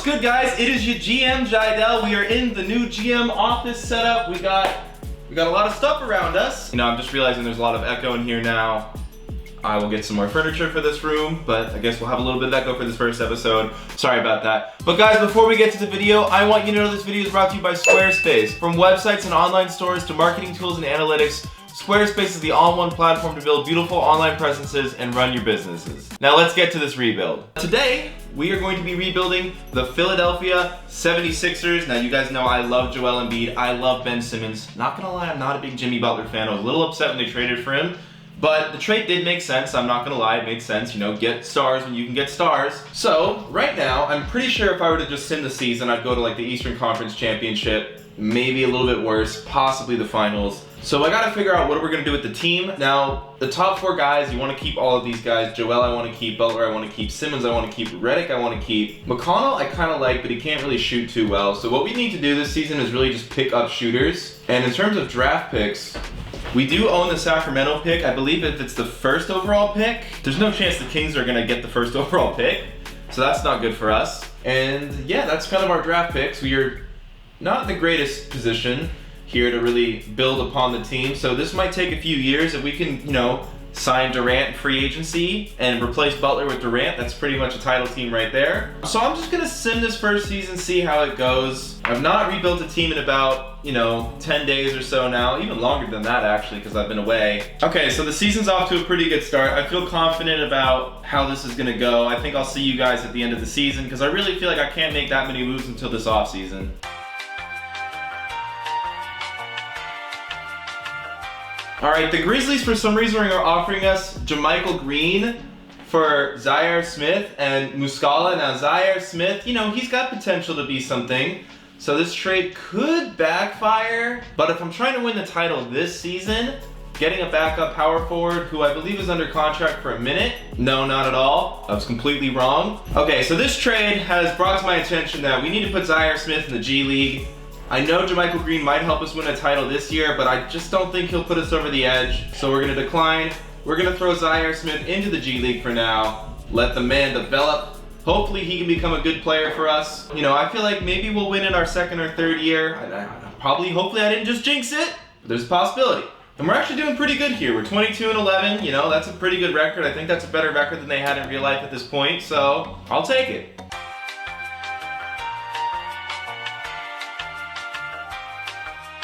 What's good, guys? It is your GM Jiedel. We are in the new GM office setup. We got a lot of stuff around us. You know, I'm just realizing there's a lot of echo in here now. I will get some more furniture for this room, but I guess we'll have a little bit of echo for this first episode. Sorry about that. But guys, before we get to the video, I want you to know this video is brought to you by Squarespace. From websites and online stores to marketing tools and analytics, Squarespace is the all-in-one platform to build beautiful online presences and run your businesses. Now let's get to this rebuild. Today, we are going to be rebuilding the Philadelphia 76ers. Now you guys know I love Joel Embiid, I love Ben Simmons. Not gonna lie, I'm not a big Jimmy Butler fan. I was a little upset when they traded for him. But the trade did make sense, I'm not gonna lie, it made sense. You know, get stars when you can get stars. So, right now, I'm pretty sure if I were to just sim the season, I'd go to like the Eastern Conference Championship, maybe a little bit worse, possibly the finals. So I gotta figure out what we're gonna do with the team. Now, the top four guys, you wanna keep all of these guys. Joel, I wanna keep. Butler, I wanna keep. Simmons, I wanna keep. Redick, I wanna keep. McConnell, I kinda like, but he can't really shoot too well. So what we need to do this season is really just pick up shooters. And in terms of draft picks, we do own the Sacramento pick. I believe if it's the first overall pick, there's no chance the Kings are gonna get the first overall pick. So that's not good for us. And yeah, that's kind of our draft picks. We are not in the greatest position here to really build upon the team. So this might take a few years. If we can, you know, sign Durant in free agency and replace Butler with Durant, that's pretty much a title team right there. So I'm just gonna sim this first season, see how it goes. I've not rebuilt a team in about, you know, 10 days or so now, even longer than that actually, because I've been away. Okay, so the season's off to a pretty good start. I feel confident about how this is gonna go. I think I'll see you guys at the end of the season, because I really feel like I can't make that many moves until this offseason. All right, the Grizzlies for some reason are offering us JaMychal Green for Zaire Smith and Muscala. Now Zaire Smith, you know, he's got potential to be something. So this trade could backfire, but if I'm trying to win the title this season, getting a backup power forward who I believe is under contract for a minute, no, not at all. I was completely wrong. Okay, so this trade has brought to my attention that we need to put Zaire Smith in the G League. I know JaMychal Green might help us win a title this year, but I just don't think he'll put us over the edge. So we're gonna decline. We're gonna throw Zaire Smith into the G League for now. Let the man develop. Hopefully he can become a good player for us. You know, I feel like maybe we'll win in our second or third year. Hopefully I didn't just jinx it, but there's a possibility. And we're actually doing pretty good here. We're 22-11, you know, that's a pretty good record. I think that's a better record than they had in real life at this point, so I'll take it.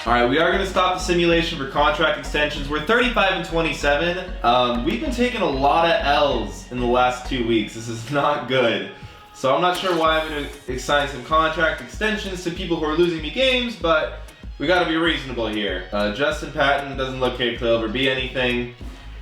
All right, we are gonna stop the simulation for contract extensions. We're 35-27. We've been taking a lot of L's in the last 2 weeks. This is not good. So I'm not sure why I'm gonna assign some contract extensions to people who are losing me games, but we gotta be reasonable here. Justin Patton doesn't look capable of be anything.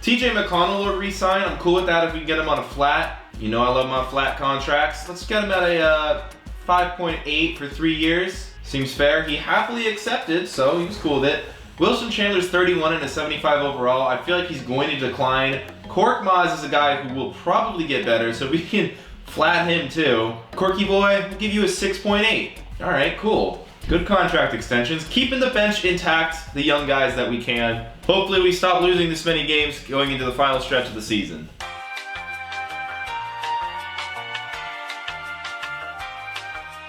TJ McConnell will re-sign. I'm cool with that if we can get him on a flat. You know I love my flat contracts. Let's get him at a 5.8 for 3 years. Seems fair. He happily accepted, so he was cool with it. Wilson Chandler's 31 and a 75 overall. I feel like he's going to decline. Korkmaz is a guy who will probably get better, so we can flat him too. Corky boy, we'll give you a 6.8. All right, cool. Good contract extensions. Keeping the bench intact, the young guys that we can. Hopefully we stop losing this many games going into the final stretch of the season.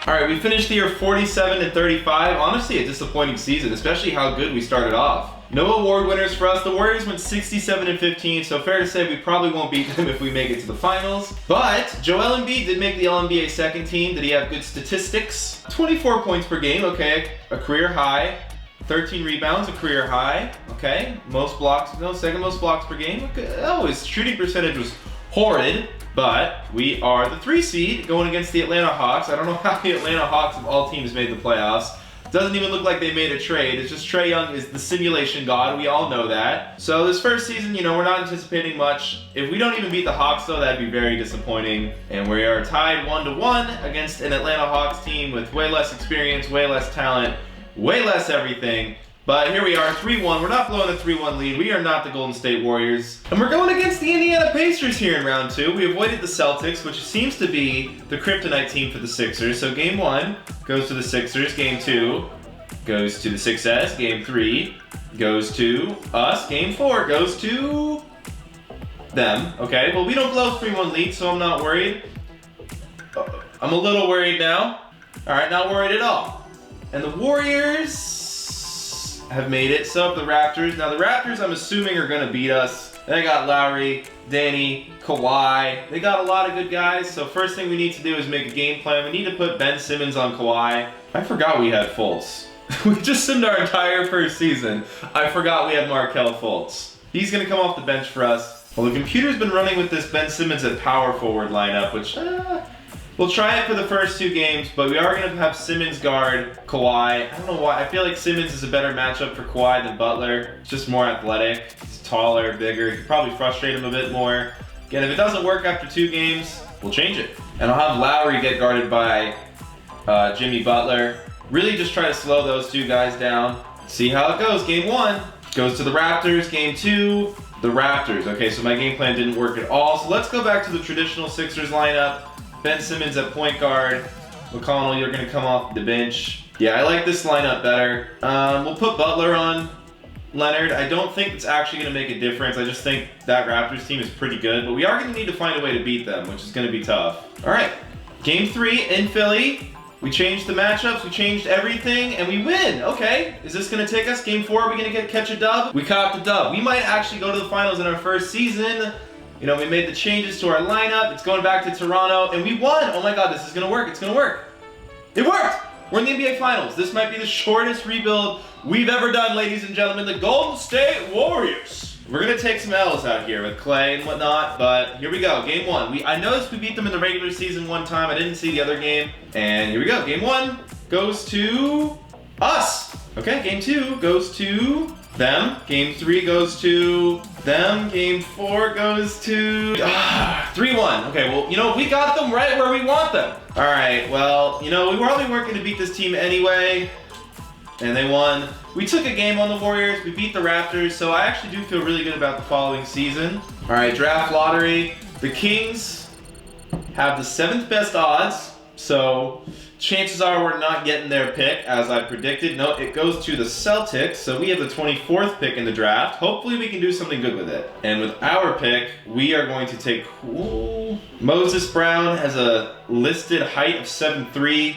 All right, we finished the year 47-35. Honestly, a disappointing season, especially how good we started off. No award winners for us. The Warriors went 67-15, so fair to say we probably won't beat them if we make it to the finals. But Joel Embiid did make the All-NBA second team. Did he have good statistics? 24 points per game, okay, a career high. 13 rebounds, a career high, okay. Most blocks, no, second most blocks per game. Okay. Oh, his shooting percentage was horrid. But we are the 3 seed going against the Atlanta Hawks. I don't know how the Atlanta Hawks of all teams made the playoffs. Doesn't even look like they made a trade. It's just Trae Young is the simulation god. We all know that. So this first season, you know, we're not anticipating much. If we don't even beat the Hawks though, that'd be very disappointing. And we are tied 1-1 against an Atlanta Hawks team with way less experience, way less talent, way less everything. But here we are, 3-1. We're not blowing a 3-1 lead. We are not the Golden State Warriors. And we're going against the Indiana Pacers here in round 2. We avoided the Celtics, which seems to be the kryptonite team for the Sixers. So game 1 goes to the Sixers. Game 2 goes to the Sixers. Game 3 goes to us. Game 4 goes to them. Okay, well we don't blow a 3-1 lead, so I'm not worried. I'm a little worried now. All right, not worried at all. And the Warriors have made it. So have the Raptors. Now the Raptors, I'm assuming, are gonna beat us. They got Lowry, Danny, Kawhi. They got a lot of good guys. So first thing we need to do is make a game plan. We need to put Ben Simmons on Kawhi. I forgot we had Fultz. We just simmed our entire first season. I forgot we had Markelle Fultz. He's gonna come off the bench for us. Well, the computer's been running with this Ben Simmons at power forward lineup, which we'll try it for the first 2 games, but we are gonna have Simmons guard Kawhi. I don't know why. I feel like Simmons is a better matchup for Kawhi than Butler. He's just more athletic. He's taller, bigger. You could probably frustrate him a bit more. Again, if it doesn't work after 2 games, we'll change it. And I'll have Lowry get guarded by Jimmy Butler. Really just try to slow those 2 guys down. See how it goes. Game 1 goes to the Raptors. Game 2, the Raptors. Okay, so my game plan didn't work at all. So let's go back to the traditional Sixers lineup. Ben Simmons at point guard. McConnell, you're gonna come off the bench. Yeah, I like this lineup better. We'll put Butler on Leonard. I don't think it's actually gonna make a difference. I just think that Raptors team is pretty good, but we are gonna need to find a way to beat them, which is gonna be tough. All right, game 3 in Philly. We changed the matchups, we changed everything, and we win. Okay, is this gonna take us? Game 4, are we gonna catch a dub? We caught the dub. We might actually go to the finals in our first season. You know, we made the changes to our lineup. It's going back to Toronto, and we won. Oh my God, this is gonna work. It's gonna work. It worked. We're in the NBA Finals. This might be the shortest rebuild we've ever done, ladies and gentlemen. The Golden State Warriors. We're gonna take some L's out here with Clay and whatnot, but here we go. Game 1. I noticed we beat them in the regular season one time. I didn't see the other game, and here we go. Game 1 goes to us. Okay, game 2 goes to them. Game 3 goes to them. Game 4 goes to 3-1. Okay, well, you know, we got them right where we want them. All right, well, you know, we probably weren't going to beat this team anyway, and they won. We took a game on the Warriors. We beat the Raptors, so I actually do feel really good about the following season. All right, draft lottery. The Kings have the 7th best odds, so chances are we're not getting their pick, as I predicted. No, it goes to the Celtics, so we have the 24th pick in the draft. Hopefully we can do something good with it. And with our pick, we are going to take... Ooh, Moses Brown has a listed height of 7'3".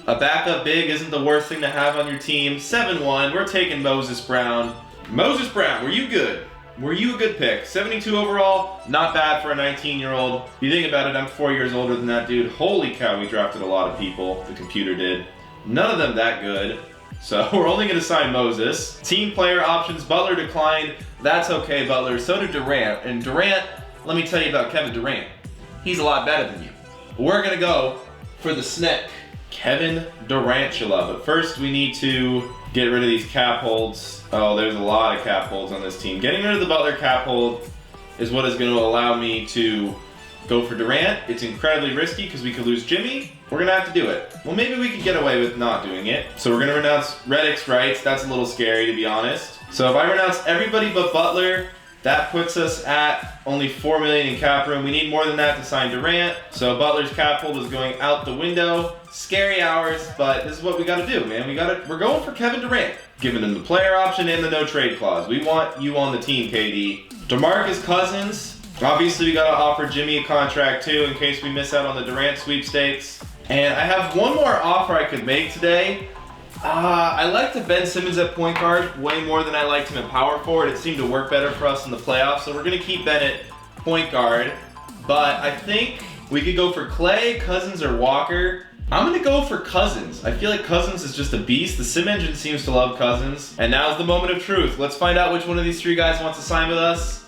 A backup big isn't the worst thing to have on your team. 7'1", we're taking Moses Brown. Moses Brown, were you good? Were you a good pick? 72 overall, not bad for a 19-year-old. If you think about it, I'm 4 years older than that dude. Holy cow, we drafted a lot of people. The computer did. None of them that good. So we're only going to sign Moses. Team player options, Butler declined. That's okay, Butler. So did Durant. And Durant, let me tell you about Kevin Durant. He's a lot better than you. We're going to go for the snake, Kevin Durantula. But first, we need to get rid of these cap holds. Oh, there's a lot of cap holds on this team. Getting rid of the Butler cap hold is what is going to allow me to go for Durant. It's incredibly risky because we could lose Jimmy. We're going to have to do it. Well, maybe we could get away with not doing it. So we're going to renounce Redick's rights. That's a little scary, to be honest. So if I renounce everybody but Butler, that puts us at only $4 million in cap room. We need more than that to sign Durant. So Butler's cap hold is going out the window. Scary hours, but this is what we got to do, man. We're going for Kevin Durant. Giving him the player option and the no trade clause. We want you on the team, KD. DeMarcus Cousins. Obviously, we got to offer Jimmy a contract too in case we miss out on the Durant sweepstakes. And I have one more offer I could make today. I liked the Ben Simmons at point guard way more than I liked him at power forward. It seemed to work better for us in the playoffs, so we're going to keep Ben at point guard. But I think we could go for Clay, Cousins, or Walker. I'm going to go for Cousins. I feel like Cousins is just a beast. The Sim Engine seems to love Cousins. And now's the moment of truth. Let's find out which one of these 3 guys wants to sign with us.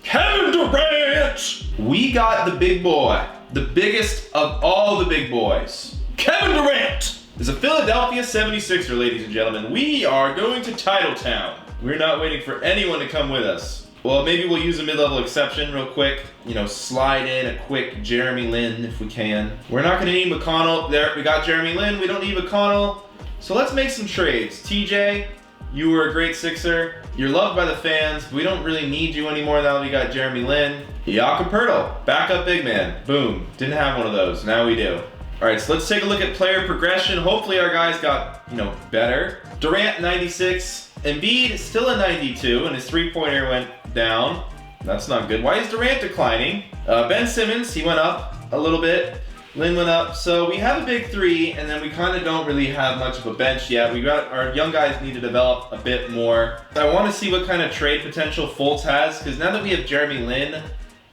Kevin Durant! We got the big boy. The biggest of all the big boys. Kevin Durant is a Philadelphia 76er, ladies and gentlemen. We are going to Titletown. We're not waiting for anyone to come with us. Well, maybe we'll use a mid-level exception real quick. You know, slide in a quick Jeremy Lin if we can. We're not gonna need McConnell. There, we got Jeremy Lin. We don't need McConnell. So let's make some trades. TJ, you were a great Sixer. You're loved by the fans. We don't really need you anymore now that we got Jeremy Lin. Jakob Poeltl, backup big man. Boom, didn't have one of those. Now we do. All right, so let's take a look at player progression. Hopefully our guys got, you know, better. Durant, 96. Embiid, still a 92, and his three-pointer went down. That's not good. Why is Durant declining? Ben Simmons, he went up a little bit. Lin went up. So we have a big three, and then we kind of don't really have much of a bench yet. We got our young guys need to develop a bit more. I want to see what kind of trade potential Fultz has, because now that we have Jeremy Lin,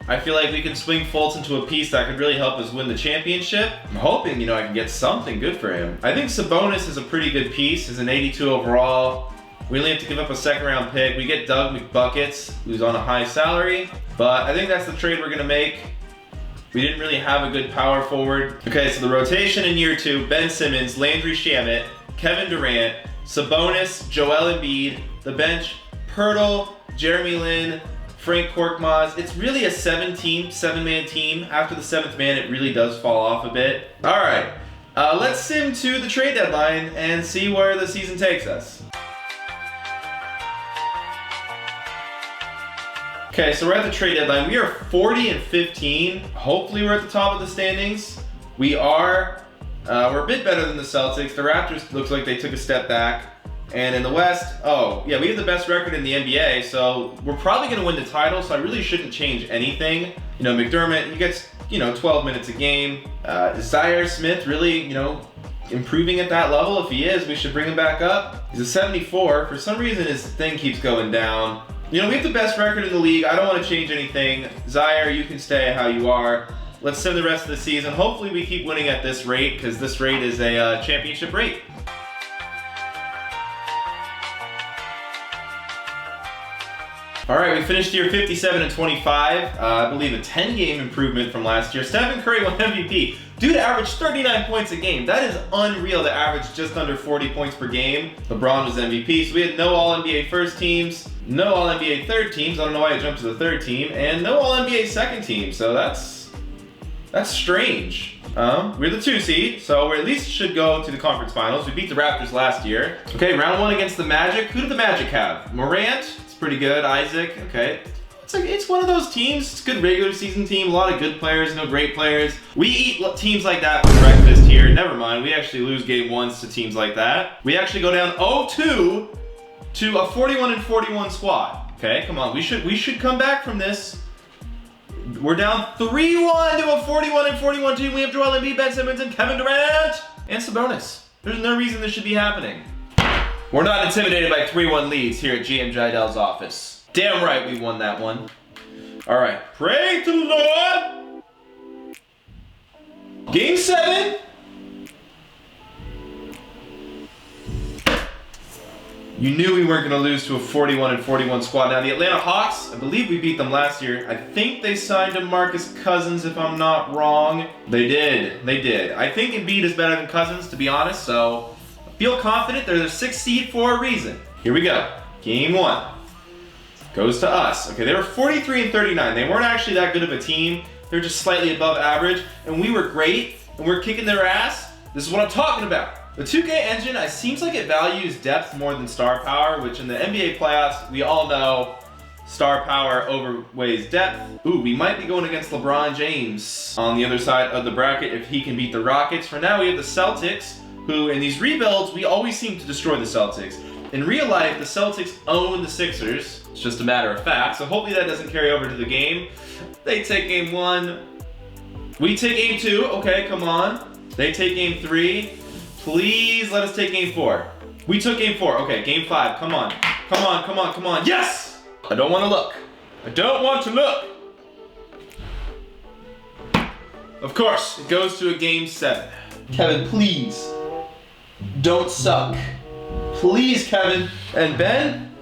I feel like we can swing Fultz into a piece that could really help us win the championship. I'm hoping, I can get something good for him. I think Sabonis is a pretty good piece. He's an 82 overall. We only have to give up a second-round pick. We get Doug McBuckets, who's on a high salary, but I think that's the trade we're gonna make. We didn't really have a good power forward. Okay, so the rotation in year 2, Ben Simmons, Landry Shamet, Kevin Durant, Sabonis, Joel Embiid. The bench, Pirtle, Jeremy Lin, Frank Korkmaz. It's really a 7-man team. After the 7th man, it really does fall off a bit. All right, let's sim to the trade deadline and see where the season takes us. Okay, so we're at the trade deadline. We are 40-15. Hopefully we're at the top of the standings. We are. We're a bit better than the Celtics. The Raptors looks like they took a step back. And in the West, oh, yeah, we have the best record in the NBA, so we're probably gonna win the title, so I really shouldn't change anything. McDermott, he gets, 12 minutes a game. Zaire Smith really, improving at that level. If he is, we should bring him back up. He's a 74. For some reason, his thing keeps going down. We have the best record in the league. I don't want to change anything. Zaire, you can stay how you are. Let's sim the rest of the season. Hopefully we keep winning at this rate, because this rate is a championship rate. All right, we finished year 57-25. I believe a 10-game improvement from last year. Stephen Curry won MVP. Dude averaged 39 points a game. That is unreal to average just under 40 points per game. LeBron was MVP, so we had no All-NBA first teams, no All-NBA third teams. I don't know why I jumped to the third team, and no All-NBA second team, so that's strange. We're the 2 seed, so we at least should go to the conference finals. We beat the Raptors last year. Okay, round 1 against the Magic. Who did the Magic have? Morant, it's pretty good. Isaac, okay. It's one of those teams. It's a good regular season team. A lot of good players, no great players. We eat teams like that for breakfast here. Never mind. We actually lose game 1s to teams like that. We actually go down 0-2 to a 41-41 squad. Okay, come on. We should come back from this. We're down 3-1 to a 41-41 team. We have Joel Embiid, Ben Simmons, and Kevin Durant, and Sabonis. There's no reason this should be happening. We're not intimidated by 3-1 leads here at GM Jiedel's office. Damn right we won that one. All right, pray to the Lord. Game 7. You knew we weren't gonna lose to a 41-41 squad. Now the Atlanta Hawks, I believe we beat them last year. I think they signed DeMarcus Cousins, if I'm not wrong. They did. I think Embiid is better than Cousins, to be honest, so I feel confident. They're the 6th seed for a reason. Here we go. Game 1. Goes to us. Okay, they were 43-39. They weren't actually that good of a team. They're just slightly above average, and we were great, and we're kicking their ass. This is what I'm talking about. The 2K engine, it seems like it values depth more than star power, which in the NBA playoffs, we all know star power overweighs depth. Ooh, we might be going against LeBron James on the other side of the bracket if he can beat the Rockets. For now, we have the Celtics, who in these rebuilds, we always seem to destroy the Celtics. In real life, the Celtics own the Sixers. It's just a matter of fact, so hopefully that doesn't carry over to the game. They take game 1. We take game 2. Okay, come on. They take game 3. Please let us take game 4. We took game 4. Okay, game 5. Come on. Come on, come on, come on. Yes! I don't want to look. I don't want to look. Of course, it goes to a game 7. Kevin, please. Don't suck. Please, Kevin. And Ben?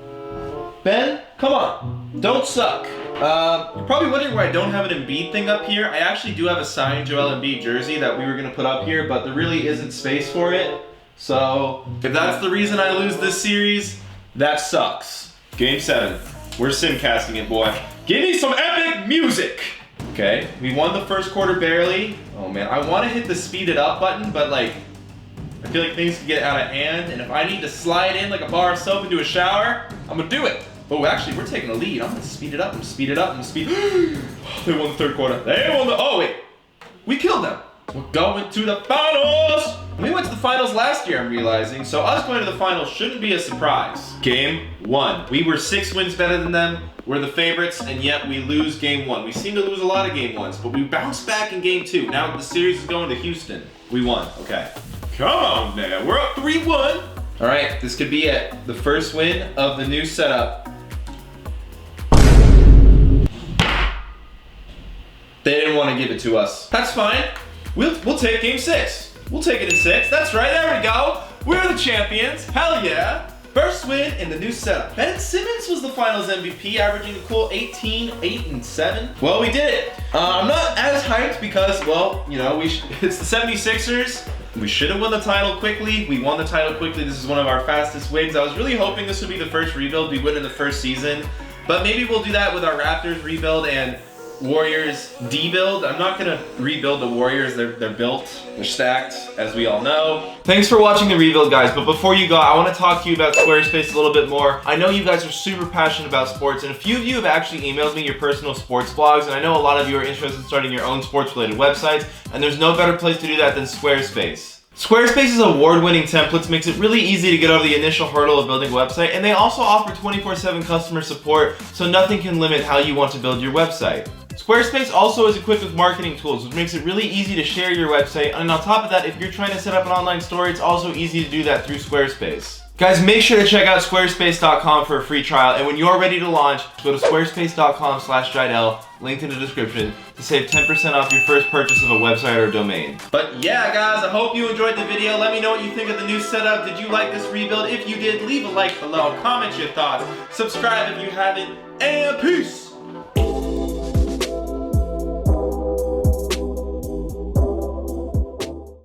Ben, come on. Don't suck. You're probably wondering why I don't have an Embiid thing up here. I actually do have a signed Joel Embiid jersey that we were going to put up here, but there really isn't space for it. So, if that's the reason I lose this series, that sucks. Game 7. We're simcasting it, boy. Give me some epic music! Okay, we won the first quarter barely. Oh man, I want to hit the speed it up button, but like, I feel like things can get out of hand, and if I need to slide in like a bar of soap into a shower, I'm gonna do it. Oh, actually, we're taking a lead. I'm gonna speed it up and speed it up and speed. They won the third quarter. They won the. Oh wait, we killed them. We're going to the finals! We went to the finals last year, I'm realizing, so us going to the finals shouldn't be a surprise. Game 1. We were 6 wins better than them. We're the favorites, and yet we lose game 1. We seem to lose a lot of game 1s, but we bounced back in game 2. Now the series is going to Houston. We won, okay. Come on now, we're up 3-1. All right, this could be it. The first win of the new setup. They didn't want to give it to us. That's fine. We'll take game 6. We'll take it in 6. That's right, there we go. We're the champions, hell yeah. First win in the new setup. Embiid and Simmons was the finals MVP, averaging a cool 18, 8, and 7. Well, we did it. I'm not as hyped because, well, you know, it's the 76ers. We should have won the title quickly. We won the title quickly. This is one of our fastest wins. I was really hoping this would be the first rebuild we win in the first season, but maybe we'll do that with our Raptors rebuild and Warriors debuild. I'm not gonna rebuild the Warriors. They're built, they're stacked, as we all know. Thanks for watching the rebuild, guys, but before you go, I want to talk to you about Squarespace a little bit more. I know you guys are super passionate about sports, and a few of you have actually emailed me your personal sports blogs, and I know a lot of you are interested in starting your own sports-related websites, and there's no better place to do that than Squarespace. Squarespace's award-winning templates makes it really easy to get over the initial hurdle of building a website, and they also offer 24/7 customer support, so nothing can limit how you want to build your website. Squarespace also is equipped with marketing tools, which makes it really easy to share your website, and on top of that, if you're trying to set up an online store, it's also easy to do that through Squarespace. Guys, make sure to check out squarespace.com for a free trial, and when you're ready to launch, go to squarespace.com/Jiedel, linked in the description, to save 10% off your first purchase of a website or domain. But yeah, guys, I hope you enjoyed the video. Let me know what you think of the new setup. Did you like this rebuild? If you did, leave a like below, comment your thoughts, subscribe if you haven't, and peace!